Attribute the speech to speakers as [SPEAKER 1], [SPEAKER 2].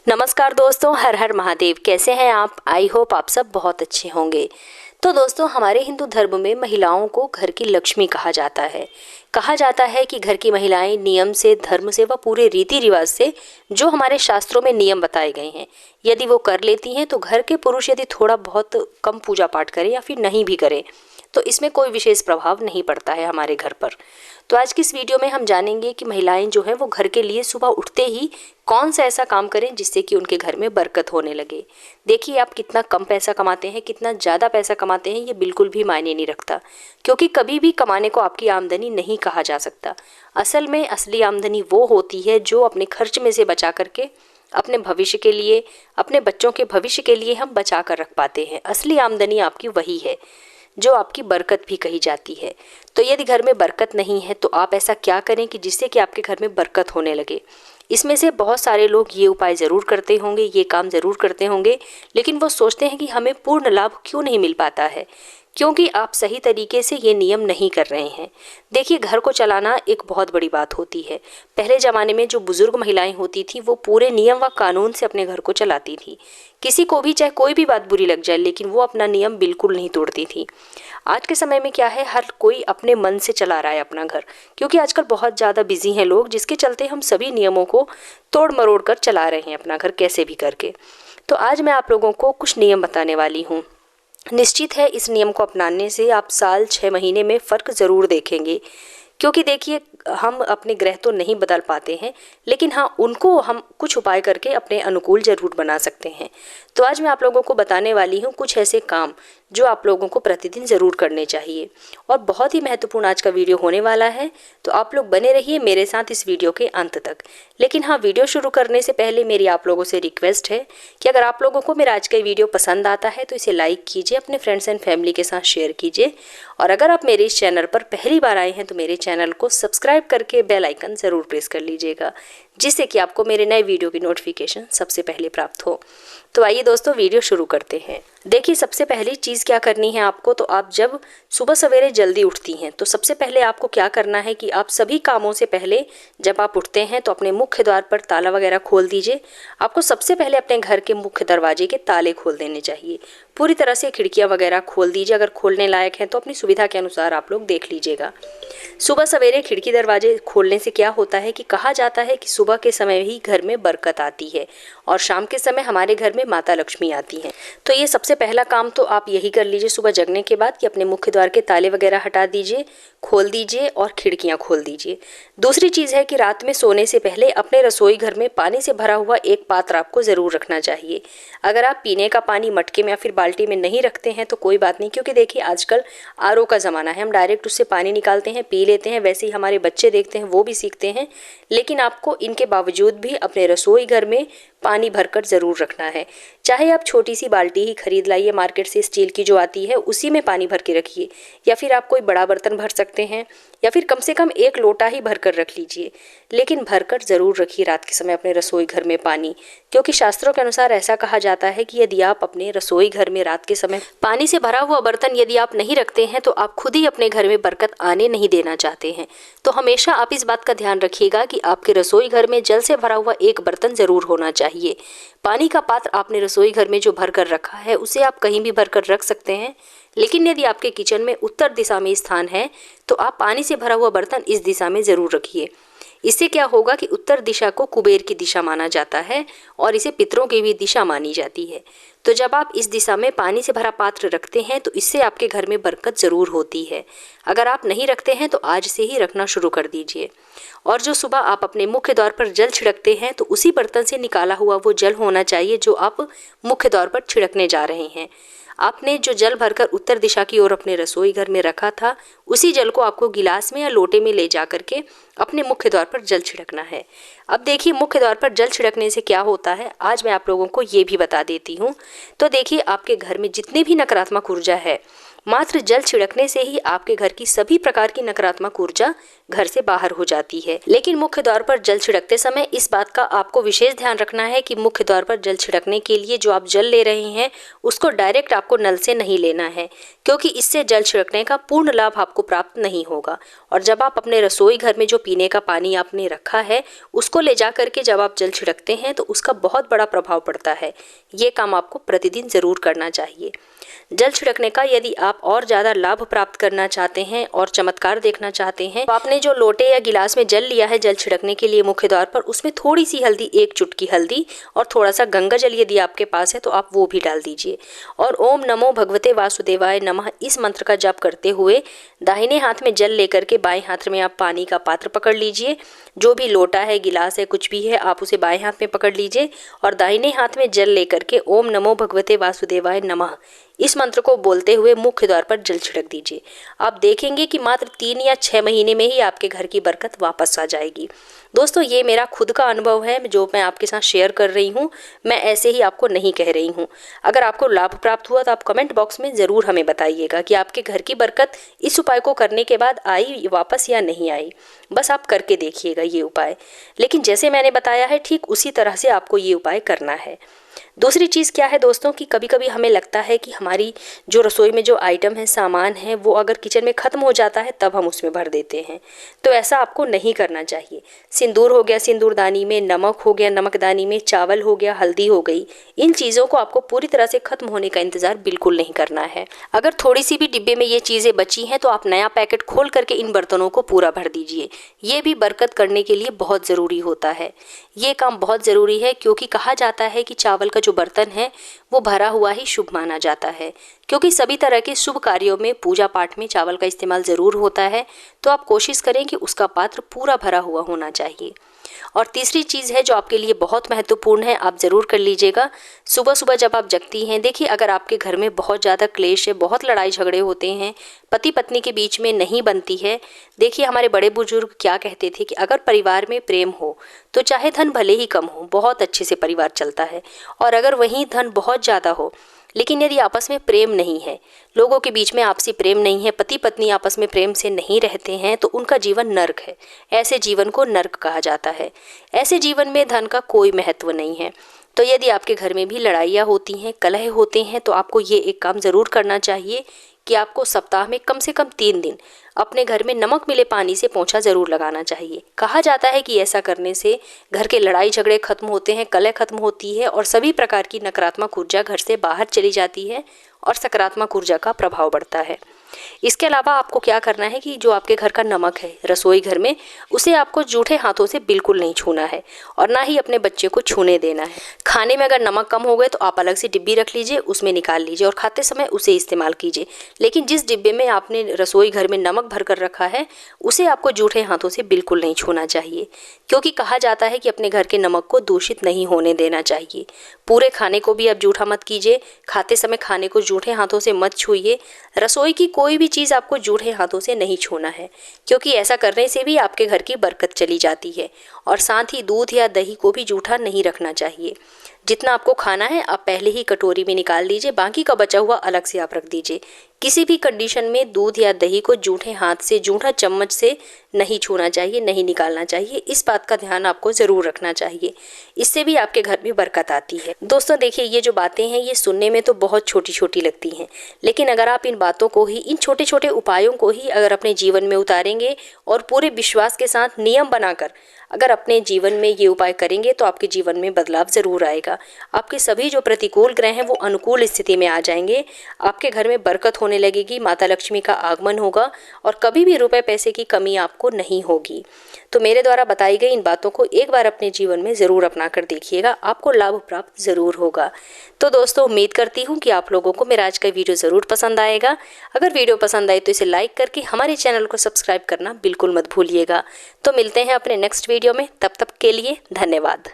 [SPEAKER 1] नमस्कार दोस्तों, हर हर महादेव। कैसे हैं आप? आई होप आप सब बहुत अच्छे होंगे। तो दोस्तों, हमारे हिंदू धर्म में महिलाओं को घर की लक्ष्मी कहा जाता है। कहा जाता है कि घर की महिलाएं नियम से, धर्म से व पूरे रीति रिवाज से जो हमारे शास्त्रों में नियम बताए गए हैं, यदि वो कर लेती हैं तो घर के पुरुष यदि थोड़ा बहुत कम पूजा पाठ करें या फिर नहीं भी करें तो इसमें कोई विशेष प्रभाव नहीं पड़ता है हमारे घर पर। तो आज की इस वीडियो में हम जानेंगे कि महिलाएं जो हैं वो घर के लिए सुबह उठते ही कौन सा ऐसा काम करें जिससे कि उनके घर में बरकत होने लगे। देखिए, आप कितना कम पैसा कमाते हैं, कितना ज़्यादा पैसा कमाते हैं, ये बिल्कुल भी मायने नहीं रखता, क्योंकि कभी भी कमाने को आपकी आमदनी नहीं कहा जा सकता। असल में असली आमदनी वो होती है जो अपने खर्च में से बचा करके अपने भविष्य के लिए, अपने बच्चों के भविष्य के लिए हम बचा कर रख पाते हैं। असली आमदनी आपकी वही है जो आपकी बरकत भी कही जाती है। तो यदि घर में बरकत नहीं है तो आप ऐसा क्या करें कि जिससे कि आपके घर में बरकत होने लगे। इसमें से बहुत सारे लोग ये उपाय ज़रूर करते होंगे, ये काम ज़रूर करते होंगे, लेकिन वो सोचते हैं कि हमें पूर्ण लाभ क्यों नहीं मिल पाता है, क्योंकि आप सही तरीके से ये नियम नहीं कर रहे हैं। देखिए, घर को चलाना एक बहुत बड़ी बात होती है। पहले ज़माने में जो बुज़ुर्ग महिलाएं होती थी वो पूरे नियम व कानून से अपने घर को चलाती थी। किसी को भी चाहे कोई भी बात बुरी लग जाए, लेकिन वो अपना नियम बिल्कुल नहीं तोड़ती थी। आज के समय में क्या है, हर कोई अपने मन से चला रहा है अपना घर, क्योंकि आजकल बहुत ज़्यादा बिजी हैं लोग, जिसके चलते हम सभी नियमों को तोड़ मरोड़ कर चला रहे हैं अपना घर कैसे भी करके। तो आज मैं आप लोगों को कुछ नियम बताने वाली हूँ। निश्चित है इस नियम को अपनाने से आप साल 6 महीने में फ़र्क ज़रूर देखेंगे, क्योंकि देखिए, हम अपने ग्रह तो नहीं बदल पाते हैं, लेकिन हाँ, उनको हम कुछ उपाय करके अपने अनुकूल ज़रूर बना सकते हैं। तो आज मैं आप लोगों को बताने वाली हूँ कुछ ऐसे काम जो आप लोगों को प्रतिदिन ज़रूर करने चाहिए, और बहुत ही महत्वपूर्ण आज का वीडियो होने वाला है। तो आप लोग बने रहिए मेरे साथ इस वीडियो के अंत तक। लेकिन हाँ, वीडियो शुरू करने से पहले मेरी आप लोगों से रिक्वेस्ट है कि अगर आप लोगों को मेरा आज का वीडियो पसंद आता है तो इसे लाइक कीजिए, अपने फ्रेंड्स एंड फैमिली के साथ शेयर कीजिए, और अगर आप मेरे इस चैनल पर पहली बार आए हैं तो मेरे चैनल को सब्सक्राइब करके बेल आइकन ज़रूर प्रेस कर लीजिएगा, जिससे कि आपको मेरे नए वीडियो की नोटिफिकेशन सबसे पहले प्राप्त हो। तो आइए दोस्तों, वीडियो शुरू करते हैं। देखिए, सबसे पहली चीज़ क्या करनी है आपको, तो आप जब सुबह सवेरे जल्दी उठती हैं तो सबसे पहले आपको क्या करना है कि आप सभी कामों से पहले जब आप उठते हैं तो अपने मुख्य द्वार पर ताला वगैरह खोल दीजिए। आपको सबसे पहले अपने घर के मुख्य दरवाजे के ताले खोल देने चाहिए। पूरी तरह से खिड़कियाँ वगैरह खोल दीजिए। अगर खोलने लायक हैं तो अपनी सुविधा के अनुसार आप लोग देख लीजिएगा। सुबह सवेरे खिड़की दरवाजे खोलने से क्या होता है कि कहा जाता है कि सुबह के समय ही घर में बरकत आती है और शाम के समय हमारे घर में माता लक्ष्मी आती हैं। तो ये सबसे पहला काम तो आप यही कर लीजिए सुबह जगने के बाद कि अपने मुख्य द्वार के ताले वगैरह हटा दीजिए, खोल दीजिए और खिड़कियां खोल दीजिए। दूसरी चीज़ है कि रात में सोने से पहले अपने रसोई घर में पानी से भरा हुआ एक पात्र आपको ज़रूर रखना चाहिए। अगर आप पीने का पानी मटके में या फिर बाल्टी में नहीं रखते हैं तो कोई बात नहीं, क्योंकि देखिए आजकल आरओ का ज़माना है, हम डायरेक्ट उससे पानी निकालते हैं, पी लेते हैं। वैसे ही हमारे बच्चे देखते हैं, वो भी सीखते हैं। लेकिन आपको इनके बावजूद भी अपने रसोई घर में पानी भरकर ज़रूर रखना है। चाहे आप छोटी सी बाल्टी ही खरीद लाइए मार्केट से, स्टील की जो आती है, उसी में पानी भर के रखिए, या फिर आप कोई बड़ा बर्तन भर सकते हैं, या फिर कम से कम एक लोटा ही भरकर रख लीजिए। लेकिन भरकर ज़रूर रखिए रात के समय अपने रसोई घर में पानी, क्योंकि शास्त्रों के अनुसार ऐसा कहा जाता है कि यदि आप अपने रसोई घर में रात के समय पानी से भरा हुआ बर्तन यदि आप नहीं रखते हैं तो आप खुद ही अपने घर में बरकत आने नहीं देना चाहते हैं। तो हमेशा आप इस बात का ध्यान रखिएगा कि आपके रसोई घर में जल से भरा हुआ एक बर्तन ज़रूर होना चाहिए। पानी का पात्र आपने रसोई घर में जो भर कर रखा है उसे आप कहीं भी भर कर रख सकते हैं, लेकिन यदि आपके किचन में उत्तर दिशा में स्थान है तो आप पानी से भरा हुआ बर्तन इस दिशा में ज़रूर रखिए। इससे क्या होगा कि उत्तर दिशा को कुबेर की दिशा माना जाता है और इसे पितरों की भी दिशा मानी जाती है। तो जब आप इस दिशा में पानी से भरा पात्र रखते हैं तो इससे आपके घर में बरकत ज़रूर होती है। अगर आप नहीं रखते हैं तो आज से ही रखना शुरू कर दीजिए। और जो सुबह आप अपने मुख्य द्वार पर जल छिड़कते हैं तो उसी बर्तन से निकाला हुआ वो जल होना चाहिए जो आप मुख्य द्वार पर छिड़कने जा रहे हैं। आपने जो जल भरकर उत्तर दिशा की ओर अपने रसोई घर में रखा था, उसी जल को आपको गिलास में या लोटे में ले जा करके अपने मुख्य द्वार पर जल छिड़कना है। अब देखिए, मुख्य द्वार पर जल छिड़कने से क्या होता है, आज मैं आप लोगों को ये भी बता देती हूँ। तो देखिए, आपके घर में जितनी भी नकारात्मक ऊर्जा है मात्र जल छिड़कने से ही आपके घर की सभी प्रकार की नकारात्मक ऊर्जा घर से बाहर हो जाती है। लेकिन मुख्य द्वार पर जल छिड़कते समय इस बात का आपको विशेष ध्यान रखना है कि मुख्य द्वार पर जल छिड़कने के लिए जो आप जल ले रहे हैं उसको डायरेक्ट आपको नल से नहीं लेना है, क्योंकि इससे जल छिड़कने का पूर्ण लाभ आपको प्राप्त नहीं होगा। और जब आप अपने रसोई घर में जो पीने का पानी आपने रखा है उसको ले जा करके जब आप जल छिड़कते हैं तो उसका बहुत बड़ा प्रभाव पड़ता है। ये काम आपको प्रतिदिन जरूर करना चाहिए। जल छिड़कने का यदि आप और ज़्यादा लाभ प्राप्त करना चाहते हैं और चमत्कार देखना चाहते हैं तो आपने जो लोटे या गिलास में जल लिया है जल छिड़कने के लिए मुख्य द्वार पर, उसमें थोड़ी सी हल्दी, 1 चुटकी हल्दी और थोड़ा सा गंगा जल यदि आपके पास है तो आप वो भी डाल दीजिए। और ओम नमो भगवते वासुदेवाय नमः इस मंत्र का जाप करते हुए दाहिने हाथ में जल लेकर के बाएं हाथ में आप पानी का पात्र पकड़ लीजिए। जो भी लोटा है, गिलास है, कुछ भी है, आप उसे बाएं हाथ में पकड़ लीजिए और दाहिने हाथ में जल लेकर के ओम नमो भगवते वासुदेवाय नमः इस मंत्र को बोलते हुए मुख्य द्वार पर जल छिड़क दीजिए। आप देखेंगे कि मात्र 3 या 6 महीने में ही आपके घर की बरकत वापस आ जाएगी। दोस्तों, ये मेरा खुद का अनुभव है जो मैं आपके साथ शेयर कर रही हूँ। मैं ऐसे ही आपको नहीं कह रही हूँ। अगर आपको लाभ प्राप्त हुआ तो आप कमेंट बॉक्स में ज़रूर हमें बताइएगा कि आपके घर की बरकत इस उपाय को करने के बाद आई वापस या नहीं आई। बस आप करके देखिएगा ये उपाय। लेकिन जैसे मैंने बताया है ठीक उसी तरह से आपको ये उपाय करना है। दूसरी चीज़ क्या है दोस्तों कि कभी कभी हमें लगता है कि हमारी जो रसोई में जो आइटम है, सामान है, वो अगर किचन में ख़त्म हो जाता है तब हम उसमें भर देते हैं। तो ऐसा आपको नहीं करना चाहिए। सिंदूर हो गया सिंदूरदानी में, नमक हो गया नमकदानी में, चावल हो गया, हल्दी हो गई, इन चीज़ों को आपको पूरी तरह से ख़त्म होने का इंतज़ार बिल्कुल नहीं करना है। अगर थोड़ी सी भी डिब्बे में ये चीज़ें बची हैं तो आप नया पैकेट खोल करके इन बर्तनों को पूरा भर दीजिए। ये भी बरकत करने के लिए बहुत ज़रूरी होता है। ये काम बहुत ज़रूरी है क्योंकि कहा जाता है कि चावल का जो बर्तन है वो भरा हुआ ही शुभ माना जाता है। क्योंकि सभी तरह के शुभ कार्यों में, पूजा पाठ में चावल का इस्तेमाल ज़रूर होता है, तो आप कोशिश करें कि उसका पात्र पूरा भरा हुआ होना चाहिए। और तीसरी चीज़ है जो आपके लिए बहुत महत्वपूर्ण है, आप ज़रूर कर लीजिएगा। सुबह सुबह जब आप जगती हैं, देखिए अगर आपके घर में बहुत ज़्यादा क्लेश है, बहुत लड़ाई झगड़े होते हैं, पति पत्नी के बीच में नहीं बनती है, देखिए हमारे बड़े बुजुर्ग क्या कहते थे कि अगर परिवार में प्रेम हो तो चाहे धन भले ही कम हो, बहुत अच्छे से परिवार चलता है। और अगर वहीं धन बहुत ज़्यादा हो लेकिन यदि आपस में प्रेम नहीं है, लोगों के बीच में आपसी प्रेम नहीं है, पति पत्नी आपस में प्रेम से नहीं रहते हैं, तो उनका जीवन नर्क है। ऐसे जीवन को नर्क कहा जाता है। ऐसे जीवन में धन का कोई महत्व नहीं है। तो यदि आपके घर में भी लड़ाइयाँ होती हैं, कलह होते हैं, तो आपको ये एक काम ज़रूर करना चाहिए कि आपको सप्ताह में कम से कम 3 दिन अपने घर में नमक मिले पानी से पोंछा ज़रूर लगाना चाहिए। कहा जाता है कि ऐसा करने से घर के लड़ाई झगड़े खत्म होते हैं, कलह खत्म होती है और सभी प्रकार की नकारात्मक ऊर्जा घर से बाहर चली जाती है और सकारात्मक ऊर्जा का प्रभाव बढ़ता है। इसके अलावा आपको क्या करना है कि जो आपके घर का नमक है रसोई घर में, उसे आपको जूठे हाथों से बिल्कुल नहीं छूना है और ना ही अपने बच्चे को छूने देना है। खाने में अगर नमक कम हो गए तो आप अलग से डिब्बी रख लीजिए, उसमें निकाल लीजिए और खाते समय उसे इस्तेमाल कीजिए। लेकिन जिस डिब्बे में आपने रसोई घर में नमक भर कर रखा है उसे आपको जूठे हाथों से बिल्कुल नहीं छूना चाहिए, क्योंकि कहा जाता है कि अपने घर के नमक को दूषित नहीं होने देना चाहिए। पूरे खाने को भी आप जूठा मत कीजिए, खाते समय खाने को जूठे हाथों से मत छूइए। रसोई की कोई भी चीज़ आपको जूठे हाथों से नहीं छूना है, क्योंकि ऐसा करने से भी आपके घर की बरकत चली जाती है। और साथ ही दूध या दही को भी जूठा नहीं रखना चाहिए। जितना आपको खाना है आप पहले ही कटोरी में निकाल लीजिए, बाकी का बचा हुआ अलग से आप रख दीजिए। किसी भी कंडीशन में दूध या दही को जूठे हाथ से, जूठा चम्मच से नहीं छूना चाहिए, नहीं निकालना चाहिए। इस बात का ध्यान आपको ज़रूर रखना चाहिए। इससे भी आपके घर में बरकत आती है। दोस्तों देखिए, ये जो बातें हैं ये सुनने में तो बहुत छोटी छोटी लगती हैं, लेकिन अगर आप इन बातों को ही, इन छोटे छोटे उपायों को ही अगर अपने जीवन में उतारेंगे और पूरे विश्वास के साथ नियम बनाकर अगर अपने जीवन में ये उपाय करेंगे तो आपके जीवन में बदलाव ज़रूर आएगा। आपके सभी जो प्रतिकूल ग्रह हैं वो अनुकूल स्थिति में आ जाएंगे। आपके घर में बरकत होने लगेगी, माता लक्ष्मी का आगमन होगा और कभी भी रुपए पैसे की कमी आपको नहीं होगी। तो मेरे द्वारा बताई गई इन बातों को एक बार अपने जीवन में ज़रूर अपना कर देखिएगा, आपको लाभ प्राप्त ज़रूर होगा। तो दोस्तों उम्मीद करती हूँ कि आप लोगों को मेरा आज का वीडियो ज़रूर पसंद आएगा। अगर वीडियो पसंद आए तो इसे लाइक करके हमारे चैनल को सब्सक्राइब करना बिल्कुल मत भूलिएगा। तो मिलते हैं अपने नेक्स्ट वीडियो में, तब तक के लिए धन्यवाद।